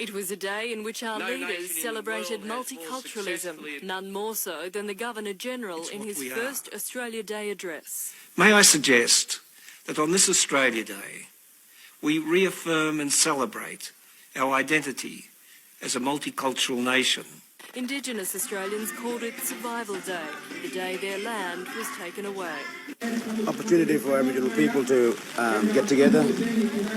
It was a day in which our leaders celebrated multiculturalism, none more so than the Governor-General in his first Australia Day address. May I suggest that on this Australia Day, we reaffirm and celebrate our identity as a multicultural nation. Indigenous Australians called it Survival Day, the day their land was taken away. Opportunity for Aboriginal people to get together,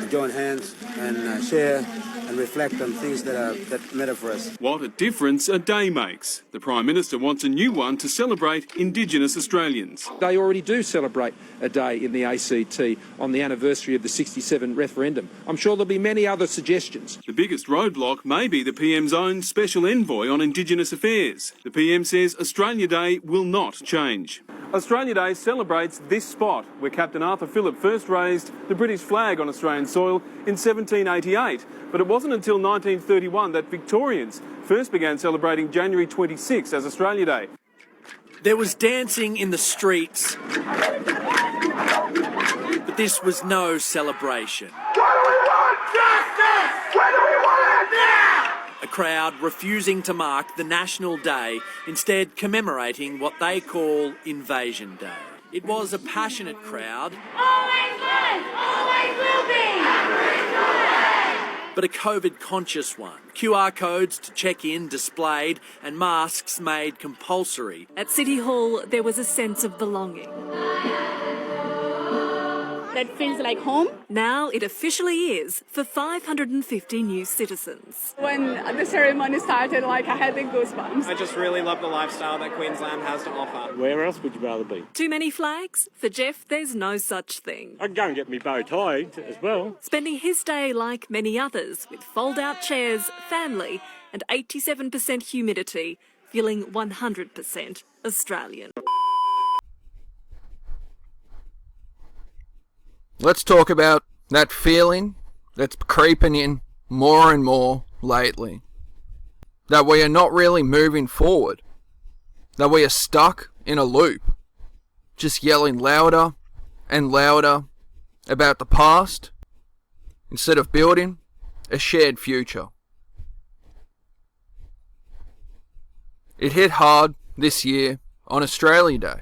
join hands and share and reflect on things that matter for us. What a difference a day makes. The Prime Minister wants a new one to celebrate Indigenous Australians. They already do celebrate a day in the ACT on the anniversary of the 67 referendum. I'm sure there'll be many other suggestions. The biggest roadblock may be the PM's own Special Envoy on Indigenous Affairs. The PM says Australia Day will not change. Australia Day celebrates this spot where Captain Arthur Phillip first raised the British flag on Australian soil in 1788. But it wasn't until 1931 that Victorians first began celebrating January 26 as Australia Day. There was dancing in the streets, but this was no celebration. What do we want? Justice! When do we want it now? A crowd refusing to mark the National Day, instead commemorating what they call Invasion Day. It was a passionate crowd. Always was, always will be. But a COVID-conscious one. QR codes to check in displayed and masks made compulsory. At City Hall, there was a sense of belonging. That feels like home. Now it officially is for 550 new citizens. When the ceremony started, I had the goosebumps. I just really love the lifestyle that Queensland has to offer. Where else would you rather be? Too many flags? For Jeff, there's no such thing. I'd go and get me bow tie as well. Spending his day like many others, with fold-out chairs, family, and 87% humidity, feeling 100% Australian. Let's talk about that feeling that's creeping in more and more lately. That we are not really moving forward. That we are stuck in a loop. Just yelling louder and louder about the past instead of building a shared future. It hit hard this year on Australia Day.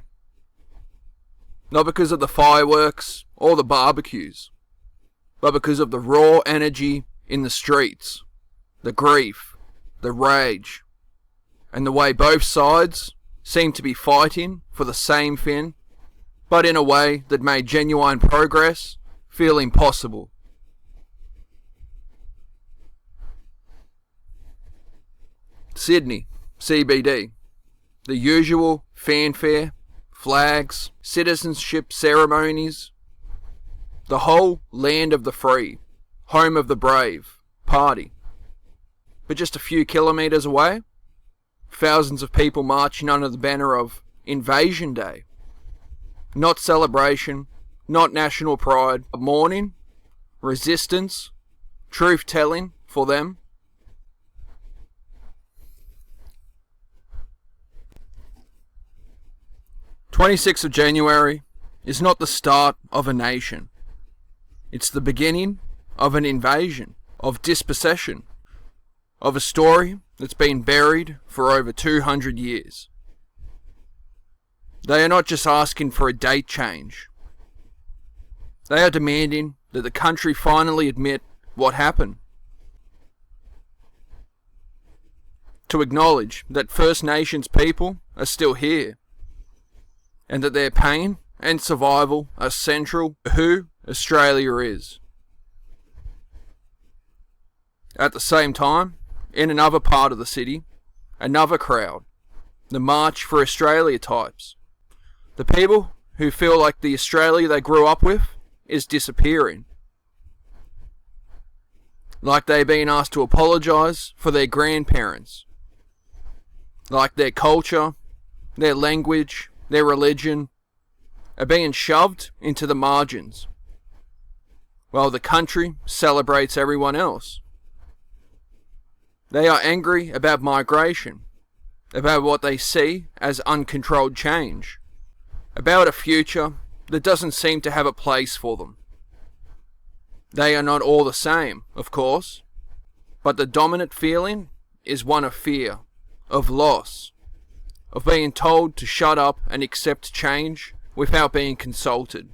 Not because of the fireworks or the barbecues, but because of the raw energy in the streets, the grief, the rage, and the way both sides seem to be fighting for the same thing, but in a way that made genuine progress feel impossible. Sydney, CBD, the usual fanfare, flags, citizenship ceremonies, the whole land of the free, home of the brave, party. But just a few kilometres away, thousands of people marching under the banner of Invasion Day. Not celebration, not national pride, but mourning, resistance, truth-telling for them. January 26th is not the start of a nation. It's the beginning of an invasion, of dispossession, of a story that's been buried for over 200 years. They are not just asking for a date change. They are demanding that the country finally admit what happened. To acknowledge that First Nations people are still here, and that their pain and survival are central to who Australia is. At the same time, in another part of the city, another crowd, the March for Australia types, the people who feel like the Australia they grew up with is disappearing. Like they're being asked to apologise for their grandparents. Like their culture, their language, their religion are being shoved into the margins, while the country celebrates everyone else. They are angry about migration, about what they see as uncontrolled change, about a future that doesn't seem to have a place for them. They are not all the same, of course. But the dominant feeling is one of fear, of loss, of being told to shut up and accept change without being consulted,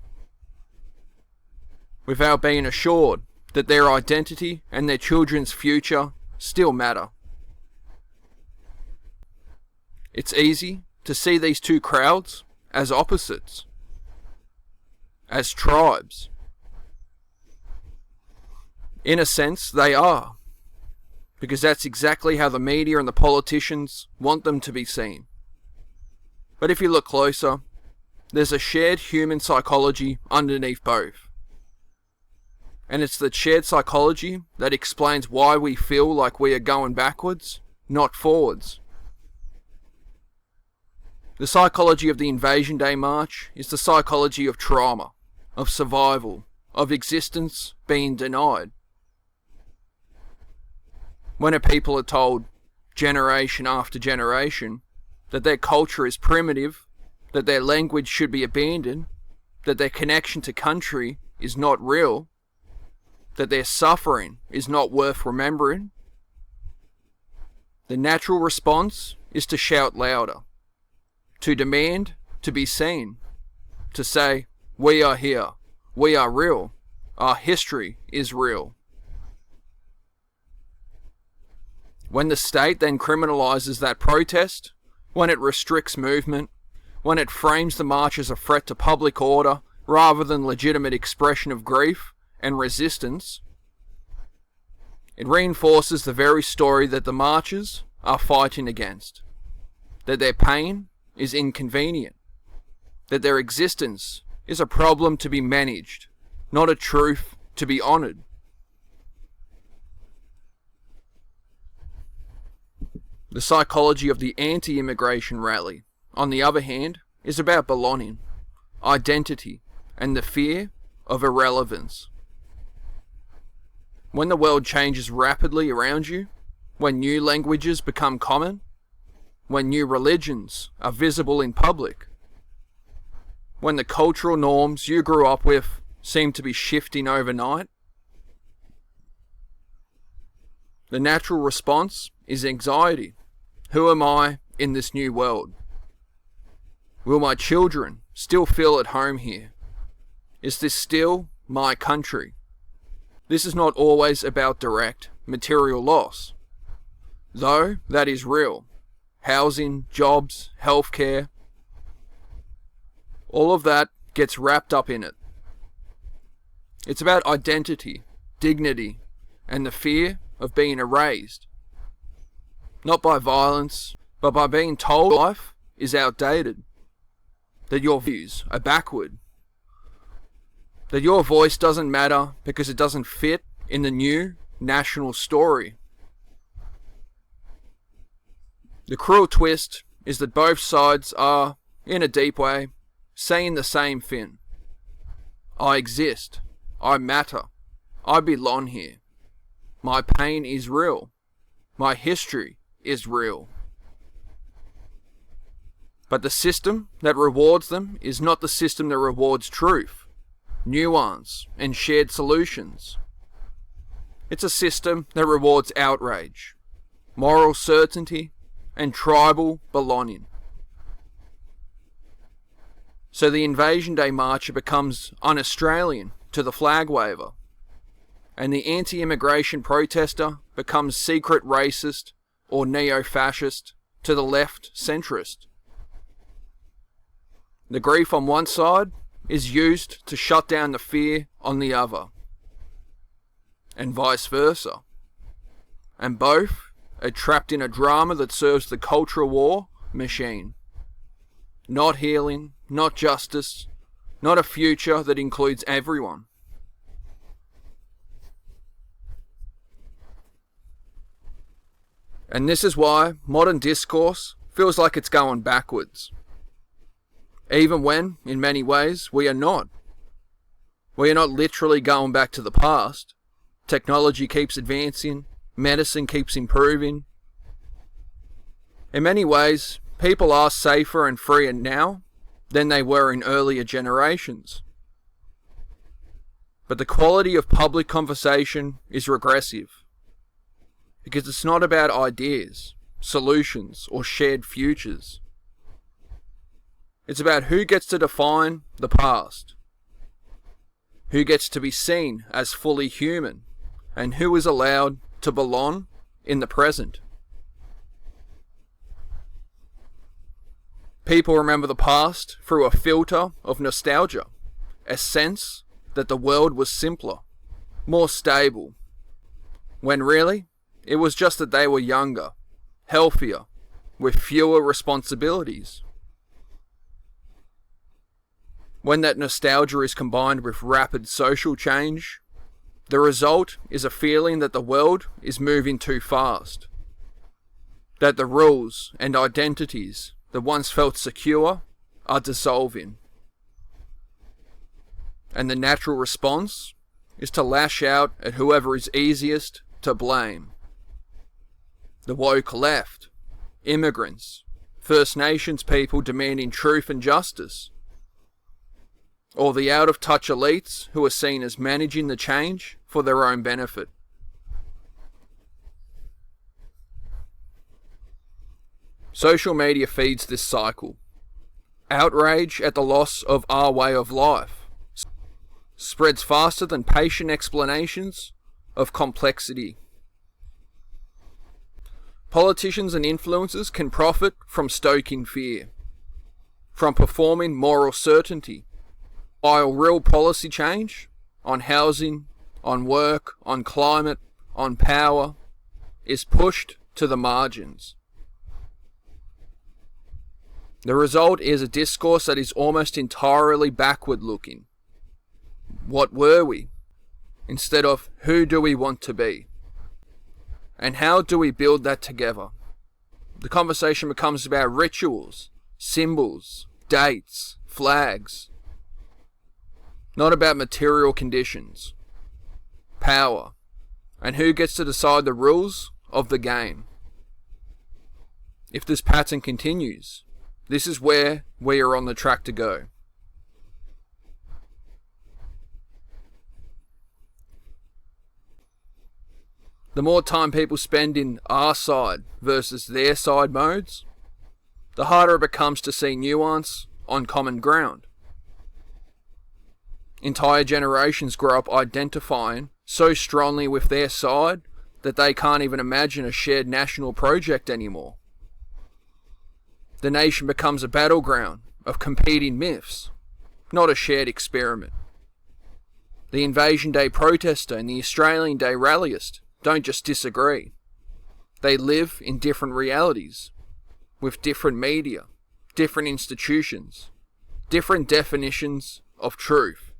without being assured that their identity and their children's future still matter. It's easy to see these two crowds as opposites, as tribes. In a sense, they are, because that's exactly how the media and the politicians want them to be seen. But if you look closer, there's a shared human psychology underneath both. And it's the shared psychology that explains why we feel like we are going backwards, not forwards. The psychology of the Invasion Day March is the psychology of trauma, of survival, of existence being denied. When a people are told, generation after generation, that their culture is primitive, that their language should be abandoned, that their connection to country is not real, that their suffering is not worth remembering, the natural response is to shout louder, to demand to be seen, to say, we are here, we are real, our history is real. When the state then criminalises that protest, when it restricts movement, when it frames the march as a threat to public order rather than legitimate expression of grief and resistance, it reinforces the very story that the marchers are fighting against, that their pain is inconvenient, that their existence is a problem to be managed, not a truth to be honoured. The psychology of the anti-immigration rally, on the other hand, is about belonging, identity, and the fear of irrelevance. When the world changes rapidly around you, when new languages become common, when new religions are visible in public, when the cultural norms you grew up with seem to be shifting overnight, the natural response is anxiety. Who am I in this new world? Will my children still feel at home here? Is this still my country? This is not always about direct material loss, though that is real. Housing, jobs, healthcare, all of that gets wrapped up in it. It's about identity, dignity, and the fear of being erased. Not by violence, but by being told life is outdated, that your views are backward, that your voice doesn't matter because it doesn't fit in the new national story. The cruel twist is that both sides are, in a deep way, saying the same thing. I exist. I matter. I belong here. My pain is real. My history is real. But the system that rewards them is not the system that rewards truth, nuance, and shared solutions. It's a system that rewards outrage, moral certainty, and tribal belonging. So the Invasion Day marcher becomes un-Australian to the flag waver, and the anti-immigration protester becomes secret racist or neo-fascist to the left centrist. The grief on one side is used to shut down the fear on the other, and vice versa. And both are trapped in a drama that serves the cultural war machine. Not healing, not justice, not a future that includes everyone. And this is why modern discourse feels like it's going backwards. Even when, in many ways, we are not. We are not literally going back to the past. Technology keeps advancing, medicine keeps improving. In many ways, people are safer and freer now than they were in earlier generations. But the quality of public conversation is regressive. Because it's not about ideas, solutions, or shared futures. It's about who gets to define the past, who gets to be seen as fully human, and who is allowed to belong in the present. People remember the past through a filter of nostalgia, a sense that the world was simpler, more stable, when really it was just that they were younger, healthier, with fewer responsibilities. When that nostalgia is combined with rapid social change, the result is a feeling that the world is moving too fast, that the rules and identities that once felt secure are dissolving. And the natural response is to lash out at whoever is easiest to blame. The woke left, immigrants, First Nations people demanding truth and justice, or the out-of-touch elites who are seen as managing the change for their own benefit. Social media feeds this cycle. Outrage at the loss of our way of life spreads faster than patient explanations of complexity. Politicians and influencers can profit from stoking fear, from performing moral certainty, while real policy change on housing, on work, on climate, on power is pushed to the margins. The result is a discourse that is almost entirely backward-looking. What were we? Instead of who do we want to be? And how do we build that together? The conversation becomes about rituals, symbols, dates, flags. Not about material conditions, power, and who gets to decide the rules of the game. If this pattern continues, this is where we are on the track to go. The more time people spend in our side versus their side modes, the harder it becomes to see nuance on common ground. Entire generations grow up identifying so strongly with their side that they can't even imagine a shared national project anymore. The nation becomes a battleground of competing myths, not a shared experiment. The Invasion Day protester and the Australian Day rallyist don't just disagree. They live in different realities, with different media, different institutions, different definitions of truth.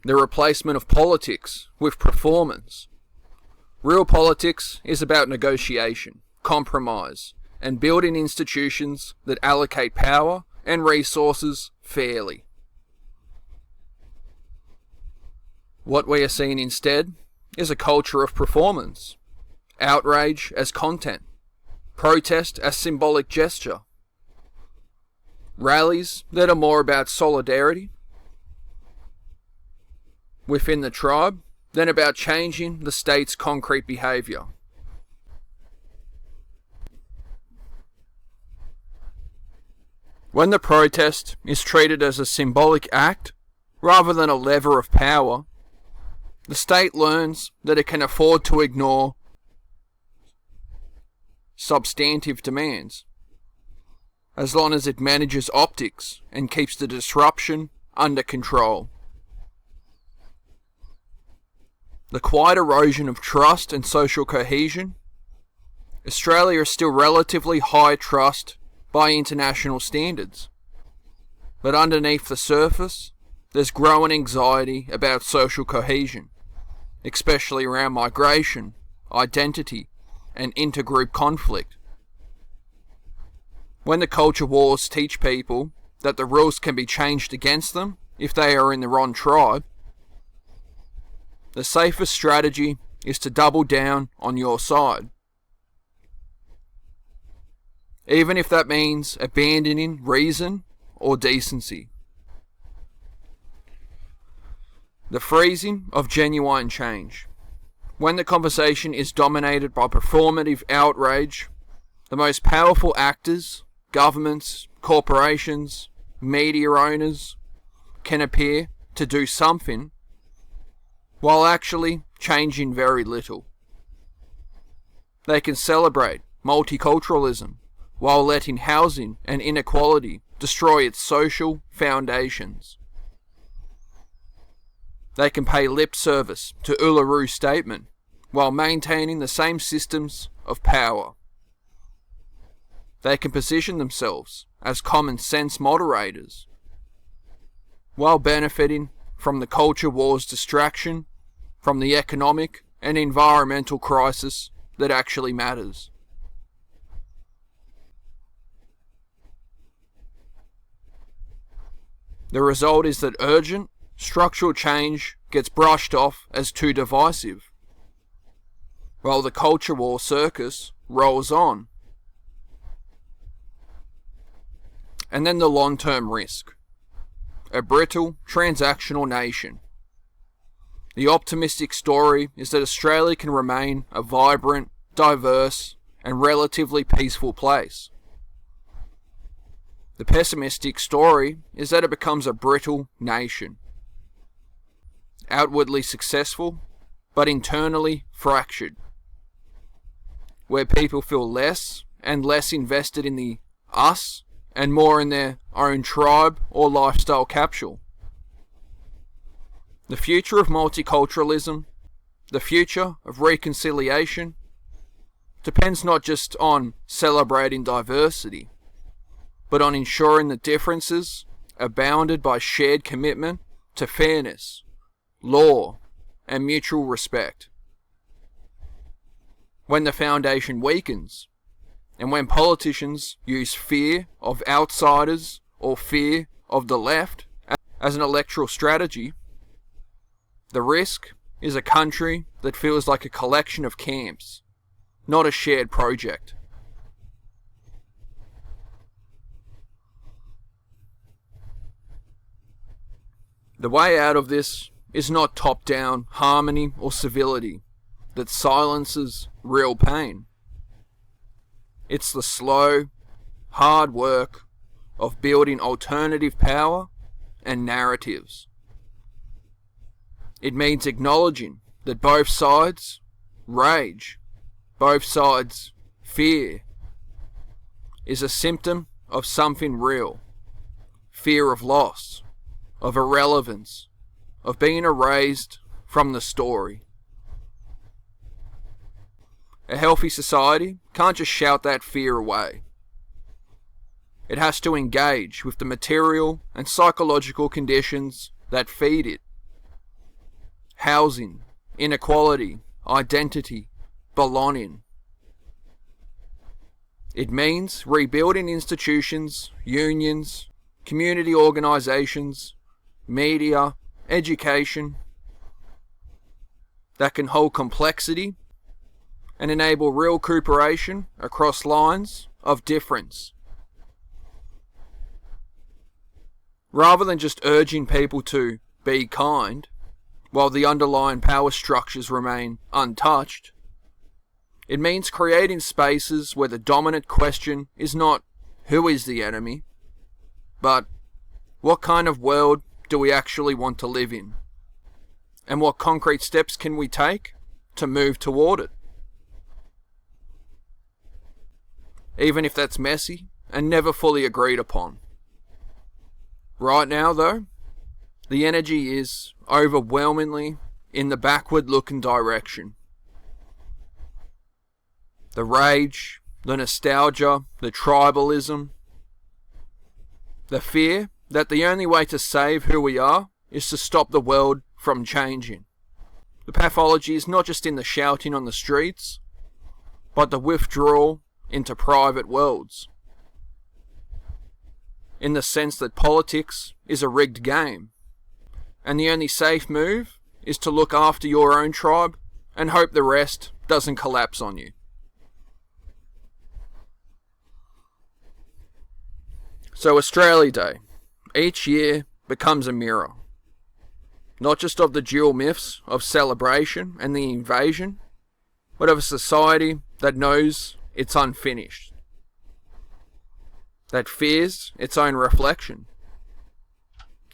The replacement of politics with performance. Real politics is about negotiation, compromise, and building institutions that allocate power and resources fairly. What we are seeing instead is a culture of performance, outrage as content, protest as symbolic gesture, rallies that are more about solidarity within the tribe than about changing the state's concrete behaviour. When the protest is treated as a symbolic act rather than a lever of power, the state learns that it can afford to ignore substantive demands, as long as it manages optics and keeps the disruption under control. The quiet erosion of trust and social cohesion. Australia is still relatively high trust by international standards, but underneath the surface, there's growing anxiety about social cohesion, especially around migration, identity, and intergroup conflict. When the culture wars teach people that the rules can be changed against them if they are in the wrong tribe, the safest strategy is to double down on your side. Even if that means abandoning reason or decency. The freezing of genuine change. When the conversation is dominated by performative outrage, the most powerful actors, governments, corporations, media owners, can appear to do something while actually changing very little. They can celebrate multiculturalism while letting housing and inequality destroy its social foundations. They can pay lip service to Uluru Statement while maintaining the same systems of power. They can position themselves as common sense moderators while benefiting from the culture war's distraction from the economic and environmental crisis that actually matters. The result is that urgent, structural change gets brushed off as too divisive, while the culture war circus rolls on. And then the long-term risk. A brittle, transactional nation. The optimistic story is that Australia can remain a vibrant, diverse, and relatively peaceful place. The pessimistic story is that it becomes a brittle nation. Outwardly successful, but internally fractured. Where people feel less and less invested in the us and more in their own tribe or lifestyle capsule. The future of multiculturalism, the future of reconciliation, depends not just on celebrating diversity, but on ensuring that differences are bounded by shared commitment to fairness, law, and mutual respect. When the foundation weakens, and when politicians use fear of outsiders or fear of the left as an electoral strategy, the risk is a country that feels like a collection of camps, not a shared project. The way out of this is not top-down harmony or civility that silences real pain. It's the slow, hard work of building alternative power and narratives. It means acknowledging that both sides rage, both sides fear, is a symptom of something real. Fear of loss, of irrelevance, of being erased from the story. A healthy society can't just shout that fear away. It has to engage with the material and psychological conditions that feed it. Housing, inequality, identity, belonging. It means rebuilding institutions, unions, community organisations, media, education that can hold complexity and enable real cooperation across lines of difference. Rather than just urging people to be kind, while the underlying power structures remain untouched, it means creating spaces where the dominant question is not who is the enemy, but what kind of world do we actually want to live in? And what concrete steps can we take to move toward it? Even if that's messy and never fully agreed upon. Right now, though, the energy is overwhelmingly in the backward-looking direction. The rage, the nostalgia, the tribalism, the fear that the only way to save who we are is to stop the world from changing. The pathology is not just in the shouting on the streets, but the withdrawal into private worlds. In the sense that politics is a rigged game, and the only safe move is to look after your own tribe and hope the rest doesn't collapse on you. So Australia Day, each year, becomes a mirror. not just of the dual myths of celebration and the invasion, but of a society that knows it's unfinished, that fears its own reflection,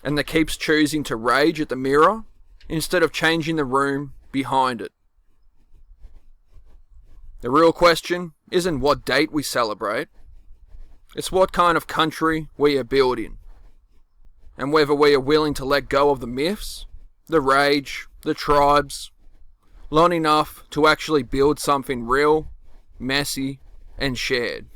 and that keeps choosing to rage at the mirror instead of changing the room behind it. The real question isn't what date we celebrate, it's what kind of country we are building, and whether we are willing to let go of the myths, the rage, the tribes, long enough to actually build something real, messy, and shared.